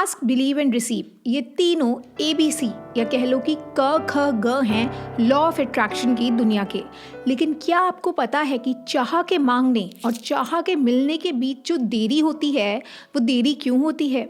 Ask, believe and receive, ये तीनों ABC या कह लो कि क ख ग हैं लॉ ऑफ अट्रैक्शन की दुनिया के। लेकिन क्या आपको पता है कि चाह के मांगने और चाह के मिलने के बीच जो देरी होती है वो देरी क्यों होती है?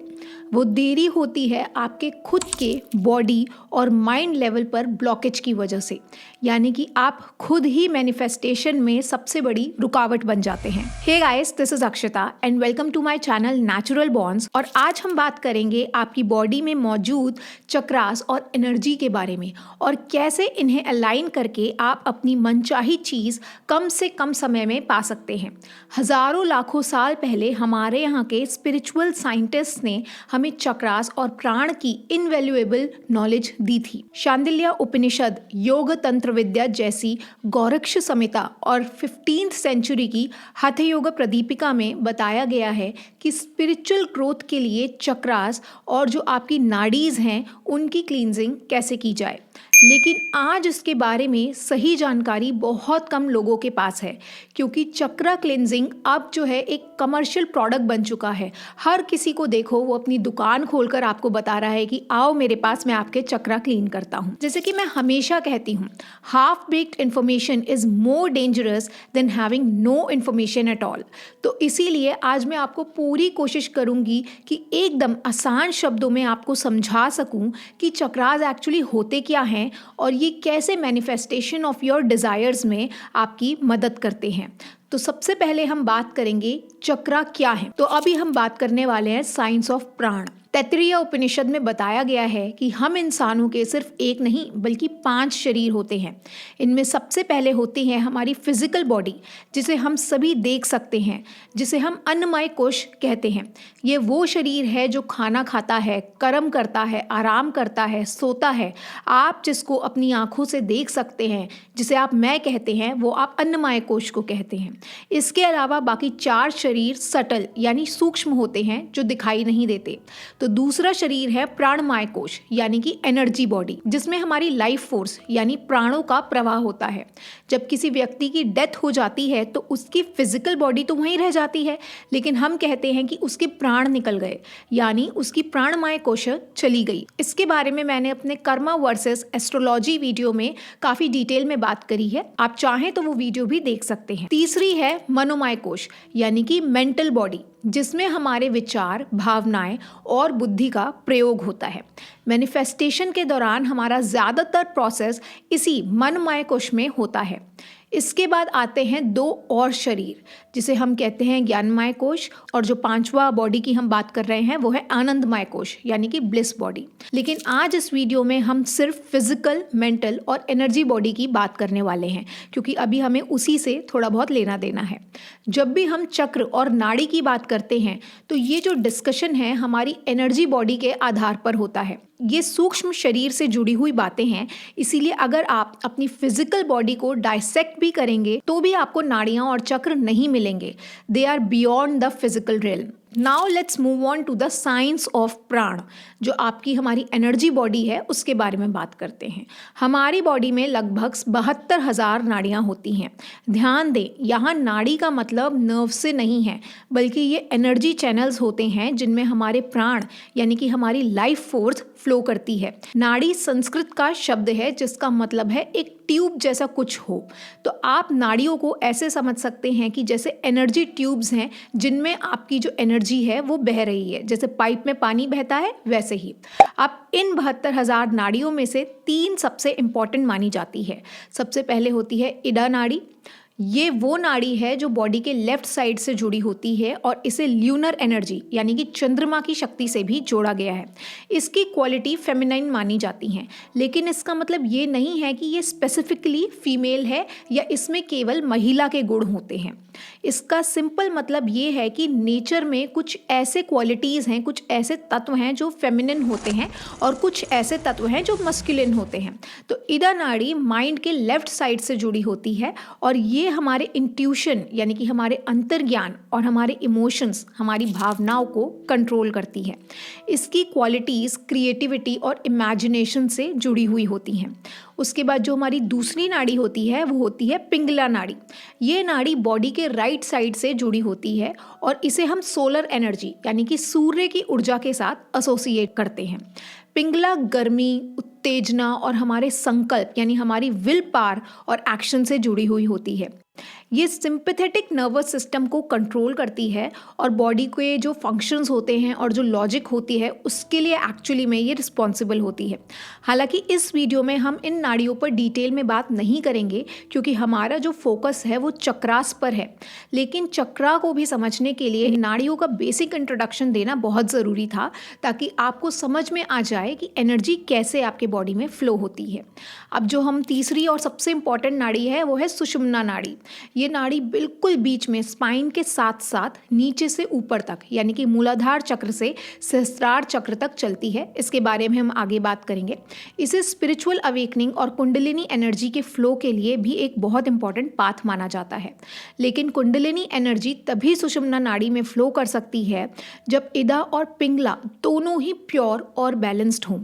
वो देरी होती है आपके खुद के बॉडी और माइंड लेवल पर ब्लॉकेज की वजह से। यानी कि आप खुद ही मैनिफेस्टेशन में सबसे बड़ी रुकावट बन जाते हैं। Hey guys, this is Akshata and welcome to my channel natural bonds. और आज हम बात करेंगे आपकी बॉडी में मौजूद चक्रास और एनर्जी के बारे में और कैसे इन्हें अलाइन करके आप अपनी मनचाही चीज़ कम से कम समय में पा सकते हैं। हजारों लाखों साल पहले हमारे यहाँ के स्पिरिचुअल साइंटिस्ट ने हमें चक्रास और प्राण की इनवैल्यूएबल नॉलेज दी थी। शांडिल्य उपनिषद, योग तंत्र विद्या जैसी गौरक्ष संहिता और 15th सेंचुरी की हठ योग प्रदीपिका में बताया गया है कि स्पिरिचुअल ग्रोथ के लिए चक्रास और जो आपकी नाड़ीज हैं उनकी क्लींजिंग कैसे की जाए। लेकिन आज इसके बारे में सही जानकारी बहुत कम लोगों के पास है, क्योंकि चक्रा क्लींजिंग अब जो है एक कमर्शियल प्रोडक्ट बन चुका है। हर किसी को देखो वो अपनी दुकान खोलकर आपको बता रहा है कि आओ मेरे पास, मैं आपके चक्रा क्लीन करता हूँ। जैसे कि मैं हमेशा कहती हूँ, half baked information is more dangerous than having no information at all. तो इसीलिए आज मैं आपको पूरी कोशिश करूँगी कि एकदम आसान शब्दों में आपको समझा सकूँ कि चक्रास एक्चुअली होते क्या हैं और ये कैसे मैनिफेस्टेशन ऑफ योर डिजायर्स में आपकी मदद करते हैं। तो सबसे पहले हम बात करेंगे चक्रा क्या है। तो अभी हम बात करने वाले हैं साइंस ऑफ प्राण। तैत्तिरीय उपनिषद में बताया गया है कि हम इंसानों के सिर्फ एक नहीं बल्कि 5 शरीर होते हैं। इनमें सबसे पहले होती है हमारी फिजिकल बॉडी, जिसे हम सभी देख सकते हैं, जिसे हम अन्नमय कोश कहते हैं। ये वो शरीर है जो खाना खाता है, कर्म करता है, आराम करता है, सोता है। आप जिसको अपनी आंखों से देख सकते हैं, जिसे आप मैं कहते हैं, वो आप अन्नमय कोश को कहते हैं। इसके अलावा बाकी 4 शरीर सटल यानी सूक्ष्म होते हैं जो दिखाई नहीं देते। तो दूसरा शरीर है प्राणमय कोश यानी कि एनर्जी बॉडी, जिसमें हमारी लाइफ फोर्स यानी प्राणों का प्रवाह होता है। जब किसी व्यक्ति की डेथ हो जाती है तो उसकी फिजिकल बॉडी तो वहीं रह जाती है, लेकिन हम कहते हैं कि उसके प्राण निकल गए, यानी उसकी प्राणमय कोश चली गई। इसके बारे में मैंने अपने कर्मा वर्सेस एस्ट्रोलॉजी वीडियो में काफी डिटेल में बात करी है, आप चाहें तो वो वीडियो भी देख सकते हैं। तीसरी है मनोमय कोश यानी कि मेंटल बॉडी, जिसमें हमारे विचार, भावनाएं और बुद्धि का प्रयोग होता है। मैनिफेस्टेशन के दौरान हमारा ज़्यादातर प्रोसेस इसी मनमय कोश में होता है। इसके बाद आते हैं 2 और शरीर, जिसे हम कहते हैं ज्ञानमय कोश, और जो 5वां बॉडी की हम बात कर रहे हैं वो है आनंदमय कोश यानी कि ब्लिस बॉडी। लेकिन आज इस वीडियो में हम सिर्फ फिजिकल, मेंटल और एनर्जी बॉडी की बात करने वाले हैं, क्योंकि अभी हमें उसी से थोड़ा बहुत लेना देना है। जब भी हम चक्र और नाड़ी की बात करते हैं तो ये जो डिस्कशन है हमारी एनर्जी बॉडी के आधार पर होता है। ये सूक्ष्म शरीर से जुड़ी हुई बातें हैं, इसीलिए अगर आप अपनी फिजिकल बॉडी को डाइसेक्ट भी करेंगे तो भी आपको नाड़ियां और चक्र नहीं मिलेंगे। They are beyond the physical realm. Now let's move on to the science of prana, जो आपकी हमारी एनर्जी बॉडी है उसके बारे में बात करते हैं। हमारी बॉडी में लगभग 72,000 नाड़ियां होती हैं। ध्यान दें, यहाँ नाड़ी का मतलब नर्व से नहीं है, बल्कि ये एनर्जी चैनल्स होते हैं जिनमें हमारे प्राण यानी कि हमारी लाइफ फोर्स फ्लो करती है। नाड़ी संस्कृत का शब्द है जिसका मतलब है एक ट्यूब जैसा कुछ हो। तो आप नाड़ियों को ऐसे समझ सकते हैं कि जैसे एनर्जी ट्यूब्स हैं जिनमें आपकी जो एनर्जी है वो बह रही है, जैसे पाइप में पानी बहता है वैसे ही। अब इन 72,000 नाड़ियों में से 3 सबसे इंपॉर्टेंट मानी जाती है। सबसे पहले होती है इडा नाड़ी। ये वो नाड़ी है जो बॉडी के लेफ्ट साइड से जुड़ी होती है और इसे ल्यूनर एनर्जी यानी कि चंद्रमा की शक्ति से भी जोड़ा गया है। इसकी क्वालिटी फेमिनाइन मानी जाती हैं, लेकिन इसका मतलब ये नहीं है कि ये स्पेसिफिकली फीमेल है या इसमें केवल महिला के गुण होते हैं। इसका सिंपल मतलब ये है कि नेचर में कुछ ऐसे क्वालिटीज़ हैं, कुछ ऐसे तत्व हैं जो फेमिनिन होते हैं और कुछ ऐसे तत्व हैं जो मस्कुलिन होते हैं। तो इडा नाड़ी माइंड के लेफ्ट साइड से जुड़ी होती है और ये ये हमारे इंट्यूशन यानी कि हमारे अंतर्ज्ञान और हमारे इमोशंस, हमारी भावनाओं को कंट्रोल करती है। इसकी क्वालिटीज़ क्रिएटिविटी और इमेजिनेशन से जुड़ी हुई होती हैं। उसके बाद जो हमारी दूसरी नाड़ी होती है वो होती है पिंगला नाड़ी। ये नाड़ी बॉडी के राइट साइड से जुड़ी होती है और इसे हम सोलर एनर्जी यानी कि सूर्य की ऊर्जा के साथ एसोसिएट करते हैं। पिंगला गर्मी, उत्तेजना और हमारे संकल्प यानी हमारी विल पावर और एक्शन से जुड़ी हुई होती है। ये सिंपैथेटिक नर्वस सिस्टम को कंट्रोल करती है और बॉडी के जो फंक्शंस होते हैं और जो लॉजिक होती है उसके लिए एक्चुअली में ये रिस्पॉन्सिबल होती है। हालांकि इस वीडियो में हम इन नाड़ियों पर डिटेल में बात नहीं करेंगे क्योंकि हमारा जो फोकस है वो चक्रास पर है, लेकिन चक्रा को भी समझने के लिए नाड़ियों का बेसिक इंट्रोडक्शन देना बहुत ज़रूरी था ताकि आपको समझ में आ जाए कि एनर्जी कैसे आपके बॉडी में फ्लो होती है। अब जो हम तीसरी और सबसे इम्पॉर्टेंट नाड़ी है वो है सुषुम्ना नाड़ी। ये नाड़ी बिल्कुल बीच में स्पाइन के साथ साथ नीचे से ऊपर तक यानी कि मूलाधार चक्र से सहस्त्रार चक्र तक चलती है। इसके बारे में हम आगे बात करेंगे। इसे स्पिरिचुअल अवेकनिंग और कुंडलिनी एनर्जी के फ्लो के लिए भी एक बहुत इंपॉर्टेंट पाथ माना जाता है। लेकिन कुंडलिनी एनर्जी तभी सुषुम्ना नाड़ी में फ्लो कर सकती है जब इदा और पिंगला दोनों ही प्योर और बैलेंस्ड हों।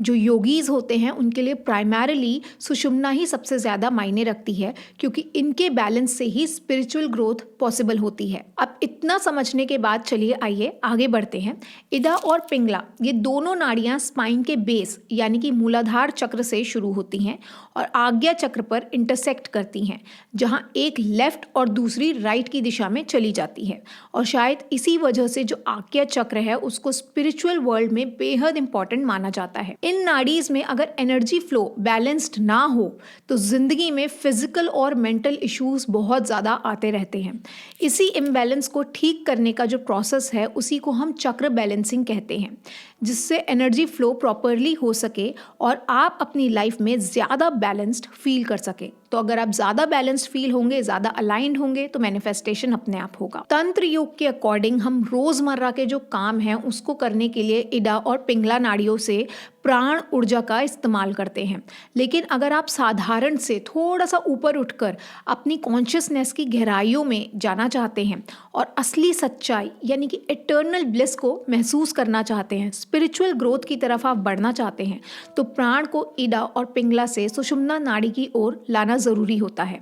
जो योगीज होते हैं उनके लिए प्राइमरीली सुषुम्ना ही सबसे ज़्यादा मायने रखती है क्योंकि इनके बैलेंस से ही स्पिरिचुअल ग्रोथ पॉसिबल होती है। अब इतना समझने के बाद चलिए आइए आगे बढ़ते हैं। इदा और पिंगला ये दोनों नाड़ियाँ स्पाइन के बेस यानी कि मूलाधार चक्र से शुरू होती हैं और आज्ञा चक्र पर इंटरसेक्ट करती हैं, जहाँ एक लेफ्ट और दूसरी राइट की दिशा में चली जाती है। और शायद इसी वजह से जो आज्ञा चक्र है उसको स्पिरिचुअल वर्ल्ड में बेहद इंपॉर्टेंट माना जाता है। इन नाड़ीज में अगर एनर्जी फ्लो बैलेंस्ड ना हो तो जिंदगी में फिजिकल और मेंटल इश्यूज बहुत ज़्यादा आते रहते हैं। इसी इम्बैलेंस को ठीक करने का जो प्रोसेस है उसी को हम चक्र बैलेंसिंग कहते हैं, जिससे एनर्जी फ्लो प्रॉपरली हो सके और आप अपनी लाइफ में ज़्यादा बैलेंस्ड फील कर सके। तो अगर आप ज़्यादा बैलेंस्ड फील होंगे, ज़्यादा अलाइंड होंगे तो मैनिफेस्टेशन अपने आप होगा। तंत्र योग के अकॉर्डिंग हम रोज़मर्रा के जो काम हैं उसको करने के लिए इडा और पिंगला नाड़ियों से प्राण ऊर्जा का इस्तेमाल करते हैं। लेकिन अगर आप साधारण से थोड़ा सा ऊपर उठकर अपनी कॉन्शियसनेस की गहराइयों में जाना चाहते हैं और असली सच्चाई यानी कि इटर्नल ब्लिस को महसूस करना चाहते हैं, स्पिरिचुअल ग्रोथ की तरफ आप बढ़ना चाहते हैं, तो प्राण को इडा और पिंगला से सुषुम्ना नाड़ी की ओर लाना ज़रूरी होता है।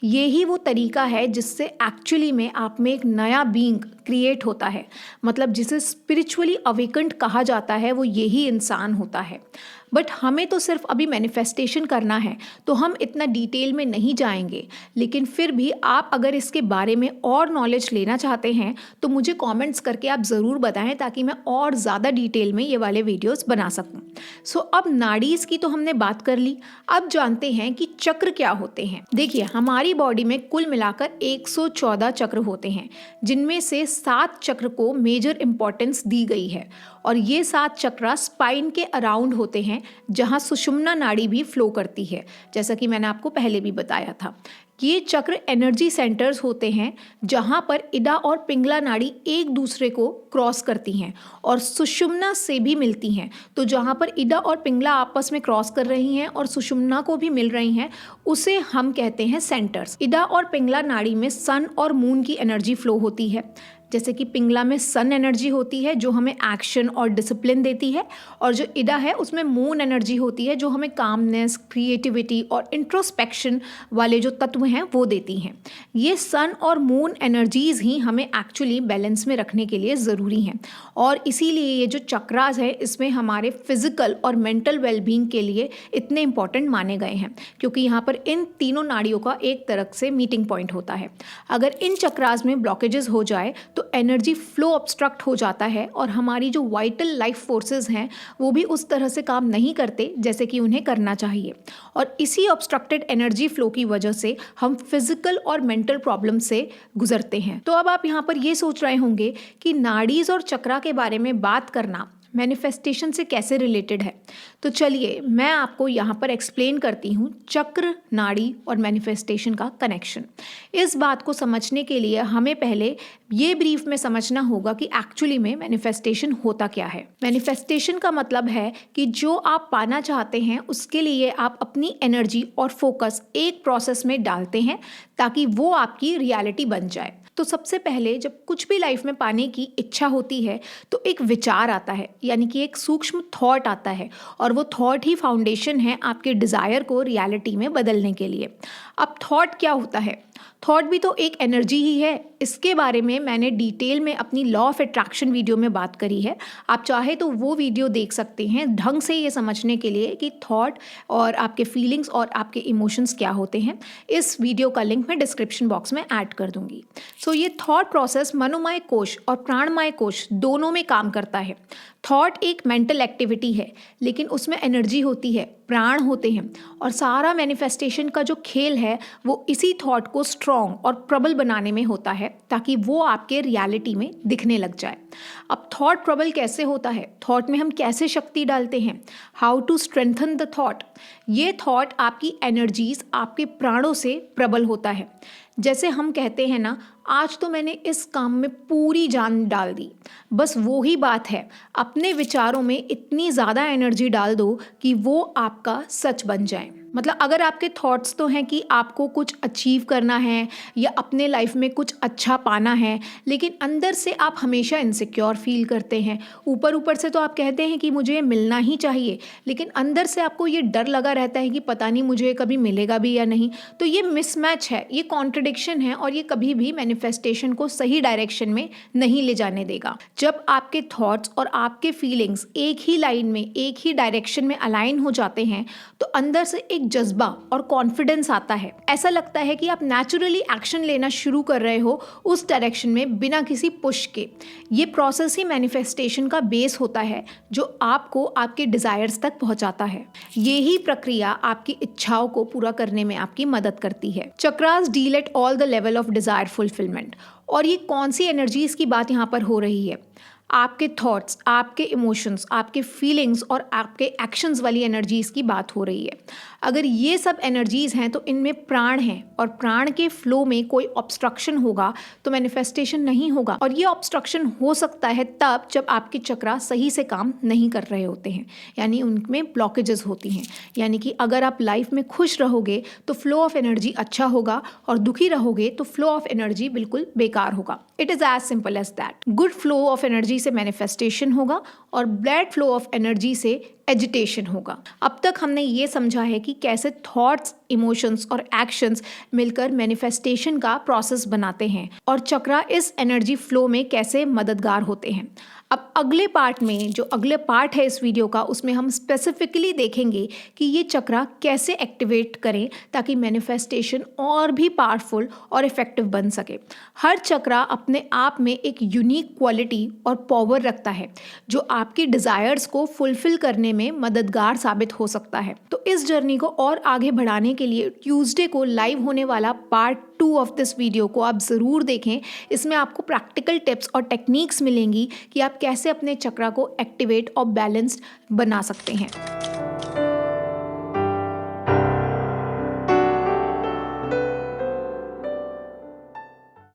यही वो तरीका है जिससे एक्चुअली में आप में एक नया बीइंग क्रिएट होता है। मतलब जिसे स्पिरिचुअली अवेकन्ड कहा जाता है वो यही इंसान होता है। बट हमें तो सिर्फ अभी मैनिफेस्टेशन करना है तो हम इतना डिटेल में नहीं जाएंगे, लेकिन फिर भी आप अगर इसके बारे में और नॉलेज लेना चाहते हैं तो मुझे कमेंट्स करके आप ज़रूर बताएं ताकि मैं और ज़्यादा डिटेल में ये वाले वीडियोस बना सकूं। सो अब नाड़ीज़ की तो हमने बात कर ली, अब जानते हैं कि चक्र क्या होते हैं। देखिए हमारी बॉडी में कुल मिलाकर 114 चक्र होते हैं, जिनमें से 7 चक्र को मेजर इंपॉर्टेंस दी गई है और ये 7 चक्र स्पाइन के अराउंड होते हैं जहां सुषुम्ना नाड़ी भी फ्लो करती है, जैसा कि मैंने आपको पहले भी बताया था। ये चक्र एनर्जी सेंटर्स होते हैं जहां पर इडा और पिंगला नाड़ी एक दूसरे को क्रॉस करती हैं और सुषुम्ना से भी मिलती हैं। तो जहां पर इडा और पिंगला आपस में क्रॉस कर रही हैं और सुषुम्ना को भी मिल रही हैं उसे हम कहते हैं सेंटर्स। इडा और पिंगला नाड़ी में सन और मून की एनर्जी फ्लो होती है। जैसे कि पिंगला में सन एनर्जी होती है जो हमें एक्शन और डिसिप्लिन देती है, और जो इडा है उसमें मून एनर्जी होती है जो हमें कामनेस, क्रिएटिविटी और इंट्रोस्पेक्शन वाले जो तत्व हैं वो देती हैं। ये सन और मून एनर्जीज ही हमें एक्चुअली बैलेंस में रखने के लिए ज़रूरी हैं और इसीलिए ये जो चक्रास है इसमें हमारे फिजिकल और मेंटल वेलबींग के लिए इतने इंपॉर्टेंट माने गए हैं, क्योंकि यहाँ पर इन तीनों नाड़ियों का एक तरह से मीटिंग पॉइंट होता है। अगर इन चक्रास में ब्लॉकेजेस हो जाए तो एनर्जी फ्लो ऑब्स्ट्रक्ट हो जाता है और हमारी जो वाइटल लाइफ फोर्सेस हैं वो भी उस तरह से काम नहीं करते जैसे कि उन्हें करना चाहिए, और इसी ऑब्स्ट्रक्टेड एनर्जी फ्लो की वजह से हम फिजिकल और मेंटल प्रॉब्लम से गुजरते हैं। तो अब आप यहाँ पर ये सोच रहे होंगे कि नाड़ीज और चक्रा के बारे में बात करना मैनिफेस्टेशन से कैसे रिलेटेड है, तो चलिए मैं आपको यहाँ पर एक्सप्लेन करती हूँ चक्र, नाड़ी और मैनिफेस्टेशन का कनेक्शन। इस बात को समझने के लिए हमें पहले ये ब्रीफ में समझना होगा कि एक्चुअली में मैनिफेस्टेशन होता क्या है। मैनिफेस्टेशन का मतलब है कि जो आप पाना चाहते हैं उसके लिए आप अपनी एनर्जी और फोकस एक प्रोसेस में डालते हैं ताकि वो आपकी रियलिटी बन जाए। तो सबसे पहले जब कुछ भी लाइफ में पाने की इच्छा होती है तो एक विचार आता है, यानी कि एक सूक्ष्म थॉट आता है, और वो थॉट ही फाउंडेशन है आपके डिज़ायर को रियलिटी में बदलने के लिए। अब थॉट क्या होता है? थॉट भी तो एक एनर्जी ही है। इसके बारे में मैंने डिटेल में अपनी लॉ ऑफ अट्रैक्शन वीडियो में बात करी है। आप चाहे तो वो वीडियो देख सकते हैं ढंग से ये समझने के लिए कि थॉट और आपके फीलिंग्स और आपके इमोशंस क्या होते हैं। इस वीडियो का लिंक मैं डिस्क्रिप्शन बॉक्स में ऐड कर दूंगी। सो ये थॉट प्रोसेस मनोमय कोश और प्राणमय कोश दोनों में काम करता है। थॉट एक मेंटल एक्टिविटी है, लेकिन उसमें एनर्जी होती है, प्राण होते हैं, और सारा मैनिफेस्टेशन का जो खेल है वो इसी थॉट को स्ट्रॉन्ग और प्रबल बनाने में होता है ताकि वो आपके रियलिटी में दिखने लग जाए। अब थॉट प्रबल कैसे होता है? थॉट में हम कैसे शक्ति डालते हैं? How to strengthen the thought. ये थॉट आपकी एनर्जीज, आपके प्राणों से प्रबल होता है। जैसे हम कहते हैं ना, आज तो मैंने इस काम में पूरी जान डाल दी। बस वो ही बात है, अपने विचारों में इतनी ज़्यादा एनर्जी डाल दो कि वो आपका सच बन जाए। मतलब अगर आपके थॉट्स तो हैं कि आपको कुछ अचीव करना है या अपने लाइफ में कुछ अच्छा पाना है, लेकिन अंदर से आप हमेशा इनसिक्योर फील करते हैं। ऊपर ऊपर से तो आप कहते हैं कि मुझे मिलना ही चाहिए, लेकिन अंदर से आपको ये डर लगा रहता है कि पता नहीं मुझे कभी मिलेगा भी या नहीं। तो ये मिसमैच है, ये कॉन्ट्रडिक्शन है, और ये कभी भी मैनिफेस्टेशन को सही डायरेक्शन में नहीं ले जाने देगा। जब आपके थॉट्स और आपके फीलिंग्स एक ही लाइन में, एक ही डायरेक्शन में अलाइन हो जाते हैं तो अंदर से एक जज्बा और कॉन्फिडेंस आता है। ऐसा लगता है कि आप नेचुरली एक्शन लेना शुरू कर रहे हो उस डायरेक्शन में बिना किसी पुश के। ये प्रोसेस ही मैनिफेस्टेशन का बेस होता है जो आपको आपके डिजायर्स तक पहुंचाता है। यही प्रक्रिया आपकी इच्छाओं को पूरा करने में आपकी मदद करती है। Chakras deal at all the level of desire fulfilment. और ये कौन सी एनर्जीज की बात यहाँ पर हो रही है? आपके थॉट्स, आपके इमोशंस, आपके फीलिंग्स और आपके एक्शंस वाली एनर्जीज की बात हो रही है। अगर ये सब एनर्जीज हैं तो इनमें प्राण हैं, और प्राण के फ्लो में कोई ऑब्स्ट्रक्शन होगा तो मैनिफेस्टेशन नहीं होगा। और ये ऑब्स्ट्रक्शन हो सकता है तब जब आपके चक्रा सही से काम नहीं कर रहे होते हैं, यानी उनमें ब्लॉकेजेस होती हैं। यानी कि अगर आप लाइफ में खुश रहोगे तो फ्लो ऑफ एनर्जी अच्छा होगा, और दुखी रहोगे तो फ्लो ऑफ एनर्जी बिल्कुल बेकार होगा। It is as simple as that. Good flow of energy से मैनिफेस्टेशन होगा और बैड फ्लो ऑफ एनर्जी से एजिटेशन होगा। अब तक हमने ये समझा है कि कैसे थॉट्स, इमोशंस और एक्शंस मिलकर मैनिफेस्टेशन का प्रोसेस बनाते हैं और चक्रा इस एनर्जी फ्लो में कैसे मददगार होते हैं। अब अगले पार्ट में, जो अगले पार्ट है इस वीडियो का, उसमें हम स्पेसिफिकली देखेंगे कि ये चक्रा कैसे एक्टिवेट करें ताकि मैनिफेस्टेशन और भी पावरफुल और इफेक्टिव बन सके। हर चक्रा अपने आप में एक यूनिक क्वालिटी और पावर रखता है जो आपकी डिज़ायर्स को फुलफिल करने में मददगार साबित हो सकता है। तो इस जर्नी को और आगे बढ़ाने के लिए ट्यूसडे को लाइव होने वाला पार्ट 2 ऑफ दिस वीडियो को आप ज़रूर देखें। इसमें आपको प्रैक्टिकल टिप्स और टेक्निक्स मिलेंगी कि आप कैसे अपने चक्रा को एक्टिवेट और बैलेंस्ड बना सकते हैं।